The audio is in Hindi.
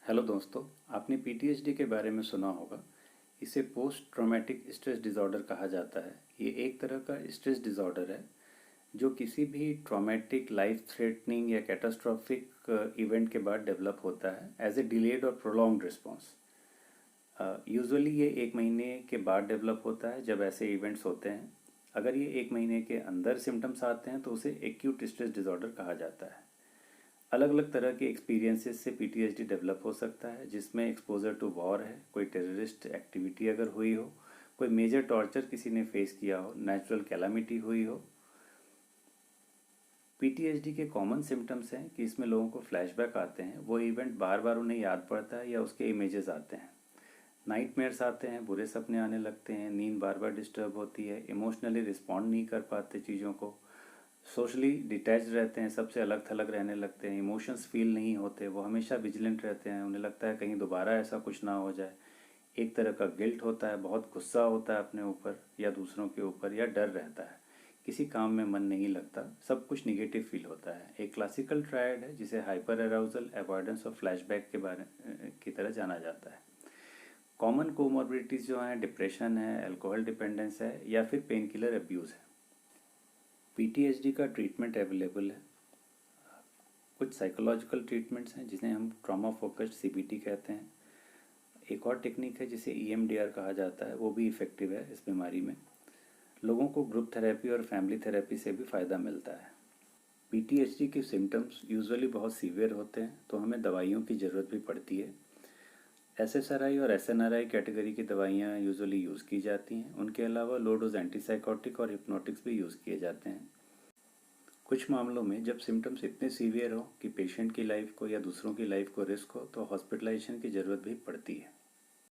हेलो दोस्तों, आपने पीटीएसडी के बारे में सुना होगा। इसे पोस्ट ट्रॉमेटिक स्ट्रेस डिसऑर्डर कहा जाता है। ये एक तरह का स्ट्रेस डिसऑर्डर है जो किसी भी ट्रॉमेटिक, लाइफ थ्रेटनिंग या कैटास्ट्रॉफिक इवेंट के बाद डेवलप होता है एज ए डिलेड और प्रोलॉन्ग्ड रिस्पॉन्स। यूजुअली ये 1 महीने के बाद डेवलप होता है जब ऐसे इवेंट्स होते हैं। अगर ये 1 महीने के अंदर सिम्टम्स आते हैं तो उसे एक्यूट स्ट्रेस डिसऑर्डर कहा जाता है। अलग अलग तरह के एक्सपीरियंसेस से पीटीएसडी डेवलप हो सकता है, जिसमें एक्सपोजर टू वॉर है, कोई टेररिस्ट एक्टिविटी अगर हुई हो, कोई मेजर टॉर्चर किसी ने फेस किया हो, नेचुरल कैलामिटी हुई हो। पीटीएसडी के कॉमन सिम्टम्स हैं कि इसमें लोगों को फ्लैशबैक आते हैं, वो इवेंट बार बार उन्हें याद पड़ता है या उसके इमेजेस आते हैं। नाइटमेयर्स आते हैं, बुरे सपने आने लगते हैं, नींद बार बार डिस्टर्ब होती है, इमोशनली रिस्पॉन्ड नहीं कर पाते चीज़ों को, सोशली डिटैच रहते हैं, सबसे अलग थलग रहने लगते हैं, इमोशंस फील नहीं होते, वो हमेशा विजिलेंट रहते हैं, उन्हें लगता है कहीं दोबारा ऐसा कुछ ना हो जाए। एक तरह का गिल्ट होता है, बहुत गुस्सा होता है अपने ऊपर या दूसरों के ऊपर, या डर रहता है, किसी काम में मन नहीं लगता, सब कुछ निगेटिव फील होता है। एक क्लासिकल ट्रायड है जिसे हाइपर अराउजल, अवॉइडेंस और फ्लैशबैक के बारे की तरह जाना जाता है। कॉमन कोमॉर्बिडिटीज़ जो हैं, डिप्रेशन है, अल्कोहल डिपेंडेंस है या फिर पेन किलर अब्यूज़ है। पीटीएसडी का ट्रीटमेंट अवेलेबल है। कुछ साइकोलॉजिकल ट्रीटमेंट्स हैं जिन्हें हम ट्रॉमा फोकस्ड सीबीटी कहते हैं। एक और टेक्निक है जिसे ईएमडीआर कहा जाता है, वो भी इफ़ेक्टिव है इस बीमारी में। लोगों को ग्रुप थेरेपी और फैमिली थेरेपी से भी फ़ायदा मिलता है। पीटीएसडी के सिम्टम्स यूजुअली बहुत सीवियर होते हैं तो हमें दवाइयों की ज़रूरत भी पड़ती है। एसएसआरआई और एसएनआरआई कैटेगरी की दवाइयाँ यूजुअली यूज़ की जाती हैं। उनके अलावा लो डोज एंटीसाइकोटिक और हिप्नोटिक्स भी यूज़ किए जाते हैं। कुछ मामलों में जब सिम्टम्स इतने सीवियर हो कि पेशेंट की लाइफ को या दूसरों की लाइफ को रिस्क हो तो हॉस्पिटलाइजेशन की ज़रूरत भी पड़ती है।